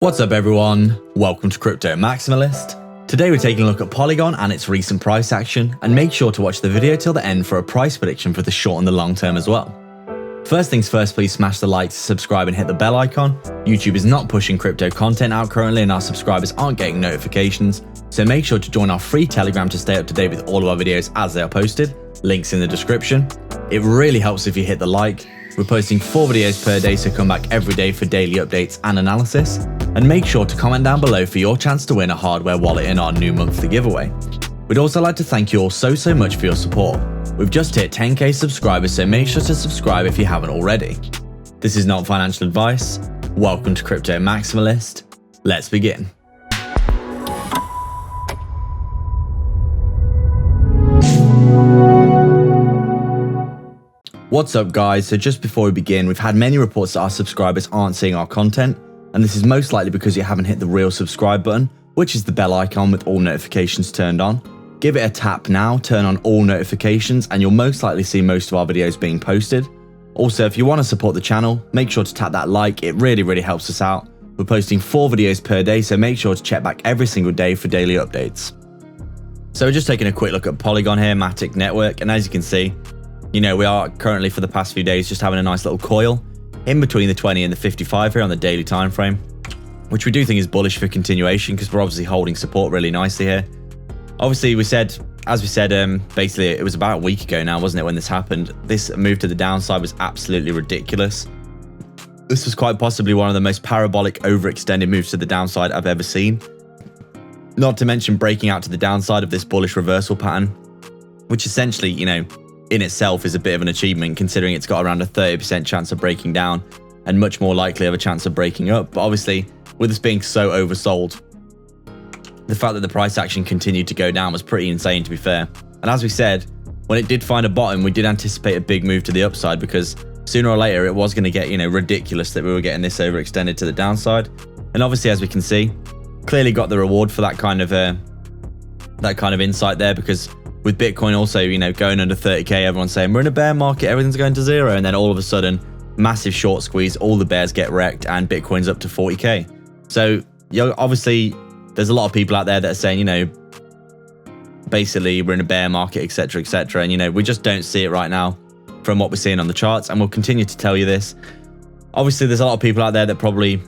What's up everyone, welcome to Crypto Maximalist. Today we're taking a look at Polygon and its recent price action, and make sure to watch the video till the end for a price prediction for the short and the long term as well. First things first, please smash the like, subscribe and hit the bell icon. YouTube is not pushing crypto content out currently and our subscribers aren't getting notifications, so make sure to join our free Telegram to stay up to date with all of our videos as they are posted. Links in the description. It really helps if you hit the like. We're posting 4 videos per day, so come back every day for daily updates and analysis. And make sure to comment down below for your chance to win a hardware wallet in our new monthly giveaway. We'd also like to thank you all so much for your support. We've just hit 10k subscribers, so make sure to subscribe if you haven't already. This is not financial advice. Welcome to Crypto Maximalist. Let's begin. What's up guys, so just before we begin, we've had many reports that our subscribers aren't seeing our content, and this is most likely because you haven't hit the real subscribe button, which is the bell icon with all notifications turned on. Give it a tap now, turn on all notifications, and you'll most likely see most of our videos being posted. Also, if you want to support the channel, make sure to tap that like, it really helps us out. We're posting 4 videos per day, so make sure to check back every single day for daily updates. So we're just taking a quick look at Polygon here, Matic network, and as you can see, we are currently for the past few days just having a nice little coil in between the 20 and the 55 here on the daily time frame, which we do think is bullish for continuation because we're obviously holding support really nicely here. Obviously, as we said, basically it was about a week ago now, wasn't it, when this happened? This move to the downside was absolutely ridiculous. This was quite possibly one of the most parabolic, overextended moves to the downside I've ever seen. Not to mention breaking out to the downside of this bullish reversal pattern, which essentially, in itself is a bit of an achievement considering it's got around a 30% chance of breaking down and much more likely of a chance of breaking up. But obviously, with this being so oversold, the fact that the price action continued to go down was pretty insane, to be fair. And as we said, when it did find a bottom, we did anticipate a big move to the upside because sooner or later it was going to get, ridiculous that we were getting this overextended to the downside. And obviously, as we can see, clearly got the reward for that kind of insight there, because with Bitcoin also, going under 30k, everyone's saying we're in a bear market, everything's going to zero, and then all of a sudden, massive short squeeze, all the bears get wrecked, and Bitcoin's up to 40k. So, obviously, there's a lot of people out there that are saying, basically we're in a bear market, etc., etc., and we just don't see it right now from what we're seeing on the charts, and we'll continue to tell you this. Obviously, there's a lot of people out there that probably,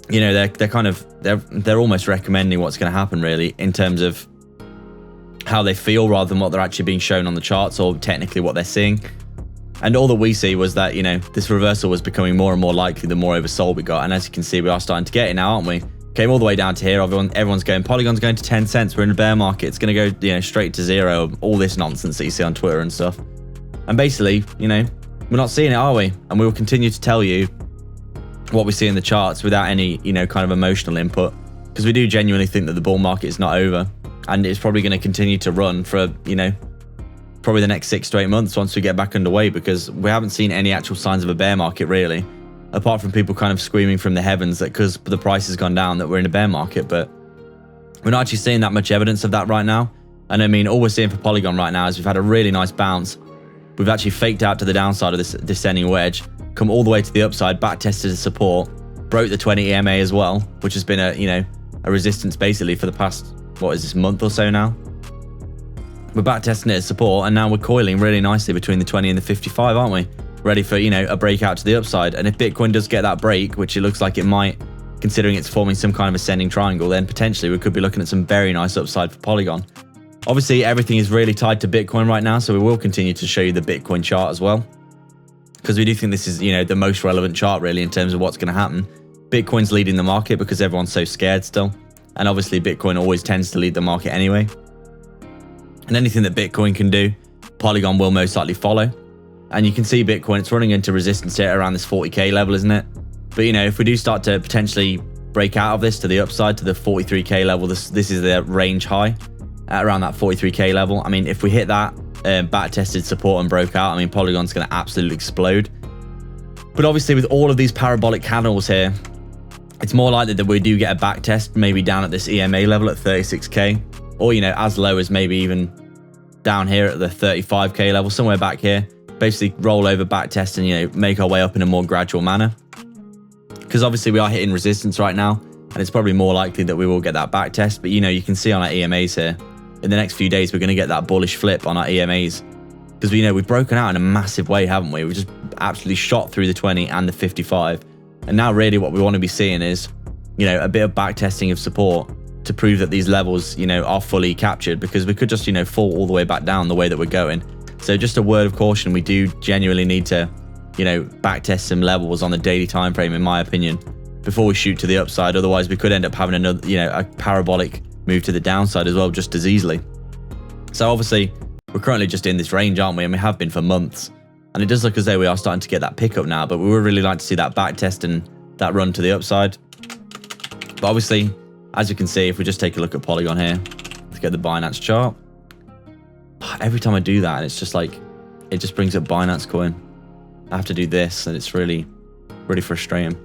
they're almost recommending what's going to happen really in terms of how they feel rather than what they're actually being shown on the charts or technically what they're seeing. And all that we see was that, this reversal was becoming more and more likely the more oversold we got. And as you can see, we are starting to get it now, aren't we? Came all the way down to here. Everyone's going, Polygon's going to 10 cents. We're in a bear market. It's going to go, straight to zero. All this nonsense that you see on Twitter and stuff. And basically, we're not seeing it, are we? And we will continue to tell you what we see in the charts without any, kind of emotional input, because we do genuinely think that the bull market is not over. And it's probably going to continue to run for, probably the next 6 to 8 months once we get back underway, because we haven't seen any actual signs of a bear market really, apart from people kind of screaming from the heavens that because the price has gone down that we're in a bear market. But we're not actually seeing that much evidence of that right now. And I mean, all we're seeing for Polygon right now is we've had a really nice bounce. We've actually faked out to the downside of this descending wedge, come all the way to the upside, back tested the support, broke the 20 EMA as well, which has been a resistance basically for the past, what is this, month or so now. We're back testing it as support, and now we're coiling really nicely between the 20 and the 55, aren't we? Ready for, a breakout to the upside. And if Bitcoin does get that break, which it looks like it might, considering it's forming some kind of ascending triangle, then potentially we could be looking at some very nice upside for Polygon. Obviously, everything is really tied to Bitcoin right now, so we will continue to show you the Bitcoin chart as well, because we do think this is, the most relevant chart really in terms of what's going to happen. Bitcoin's leading the market because everyone's so scared still. And obviously Bitcoin always tends to lead the market anyway. And anything that Bitcoin can do, Polygon will most likely follow. And you can see Bitcoin, it's running into resistance here around this 40k level, isn't it? But if we do start to potentially break out of this to the upside to the 43k level, this is the range high at around that 43k level. I mean, if we hit that back tested support and broke out, I mean, Polygon's going to absolutely explode. But obviously with all of these parabolic candles here, it's more likely that we do get a back test, maybe down at this EMA level at 36k, or as low as maybe even down here at the 35k level, somewhere back here. Basically roll over, back test, and make our way up in a more gradual manner. because obviously we are hitting resistance right now. and it's probably more likely that we will get that back test. But you can see on our EMAs here, in the next few days, we're going to get that bullish flip on our EMAs, because we've broken out in a massive way, haven't we? We've just absolutely shot through the 20 and the 55, and now really what we want to be seeing is a bit of back testing of support to prove that these levels are fully captured, because we could just fall all the way back down the way that we're going. So just a word of caution, we do genuinely need to back test some levels on the daily time frame, in my opinion, before we shoot to the upside. Otherwise we could end up having another a parabolic move to the downside as well, just as easily. So obviously we're currently just in this range, aren't we? And we have been for months, and it does look as though we are starting to get that pickup now, but we would really like to see that back test and that run to the upside. But obviously, as you can see, if we just take a look at Polygon here, let's get the Binance chart. Every time I do that, it's just like, it just brings up Binance coin. I have to do this, and it's really, really frustrating.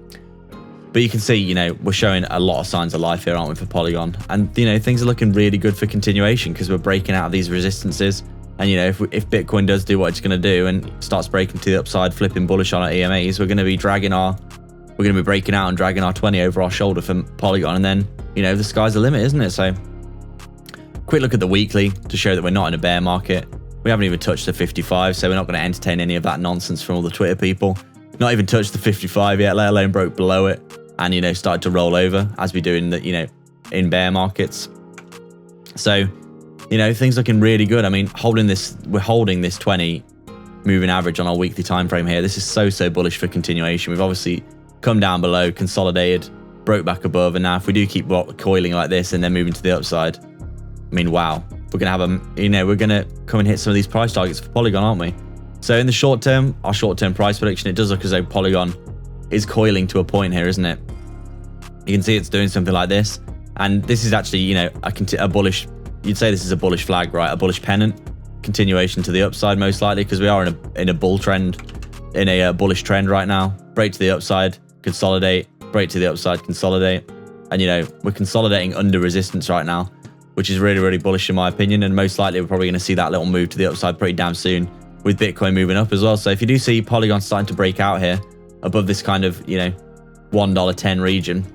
But you can see, we're showing a lot of signs of life here, aren't we, for Polygon? And, things are looking really good for continuation, because we're breaking out of these resistances. And, if Bitcoin does do what it's going to do and starts breaking to the upside, flipping bullish on our EMAs, we're going to be breaking out and dragging our 20 over our shoulder for Polygon. And then, the sky's the limit, isn't it? So quick look at the weekly to show that we're not in a bear market. We haven't even touched the 55, so we're not going to entertain any of that nonsense from all the Twitter people. Not even touched the 55 yet, let alone broke below it and, started to roll over as we do in the, in bear markets. So, things looking really good. I mean, we're holding this 20 moving average on our weekly time frame here. This is so bullish for continuation. We've obviously come down below, consolidated, broke back above, and now if we do keep coiling like this and then moving to the upside, I mean, wow, we're gonna have we're gonna come and hit some of these price targets for Polygon, aren't we? So in the short term, our short-term price prediction, it does look as though Polygon is coiling to a point here, isn't it? You can see it's doing something like this, and this is actually a bullish. You'd say this is a bullish flag, right? A bullish pennant, continuation to the upside most likely, because we are in a bull trend, in a bullish trend right now. Break to the upside, consolidate, break to the upside, consolidate, and we're consolidating under resistance right now, which is really bullish in my opinion. And most likely we're probably going to see that little move to the upside pretty damn soon, with Bitcoin moving up as well. So if you do see Polygon starting to break out here above this kind of $1.10 region,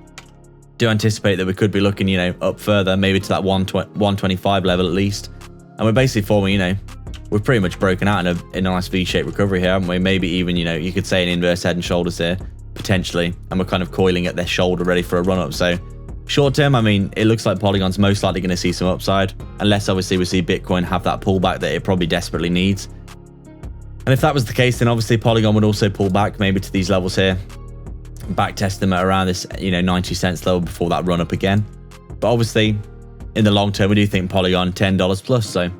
do anticipate that we could be looking up further, maybe to that 125 level at least. And we're basically forming we've pretty much broken out in a nice V-shaped recovery here, haven't we? Maybe even you could say an inverse head and shoulders here potentially, and we're kind of coiling at their shoulder ready for a run up. So short term, I mean, it looks like Polygon's most likely going to see some upside, unless obviously we see Bitcoin have that pullback that it probably desperately needs. And if that was the case, then obviously Polygon would also pull back maybe to these levels here, back test them at around this 90 cents level before that run up again. But obviously in the long term, we do think Polygon $10 plus. So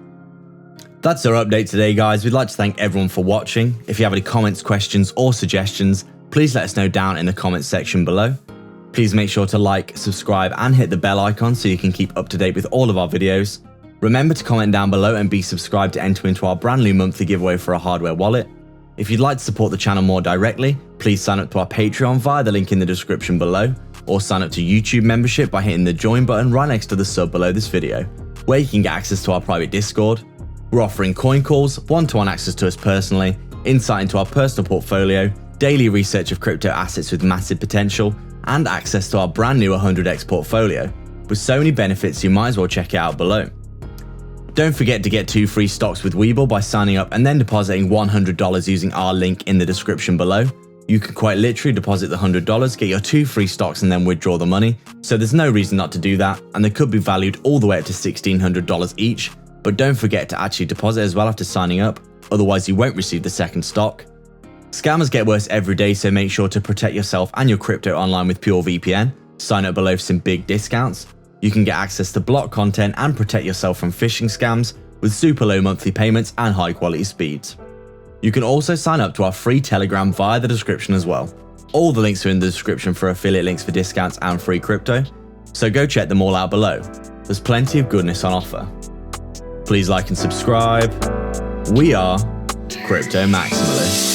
that's our update today, guys. We'd like to thank everyone for watching. If you have any comments, questions or suggestions, please let us know down in the comments section below. Please make sure to like, subscribe and hit the bell icon so you can keep up to date with all of our videos. Remember to comment down below and be subscribed to enter into our brand new monthly giveaway for a hardware wallet. If you'd like to support the channel more directly, please sign up to our Patreon via the link in the description below, or sign up to YouTube membership by hitting the join button right next to the sub below this video, where you can get access to our private Discord. We're offering coin calls, one-to-one access to us personally, insight into our personal portfolio, daily research of crypto assets with massive potential, and access to our brand new 100x portfolio. With so many benefits, you might as well check it out below. Don't forget to get 2 free stocks with Webull by signing up and then depositing $100 using our link in the description below. You can quite literally deposit the $100, get your 2 free stocks and then withdraw the money, so there's no reason not to do that, and they could be valued all the way up to $1,600 each. But don't forget to actually deposit as well after signing up, otherwise you won't receive the second stock. Scammers get worse every day, so make sure to protect yourself and your crypto online with PureVPN. Sign up below for some big discounts. You can get access to block content and protect yourself from phishing scams with super low monthly payments and high quality speeds. You can also sign up to our free Telegram via the description as well. All the links are in the description for affiliate links for discounts and free crypto, so go check them all out below. There's plenty of goodness on offer. Please like and subscribe. We are Crypto Maximalists.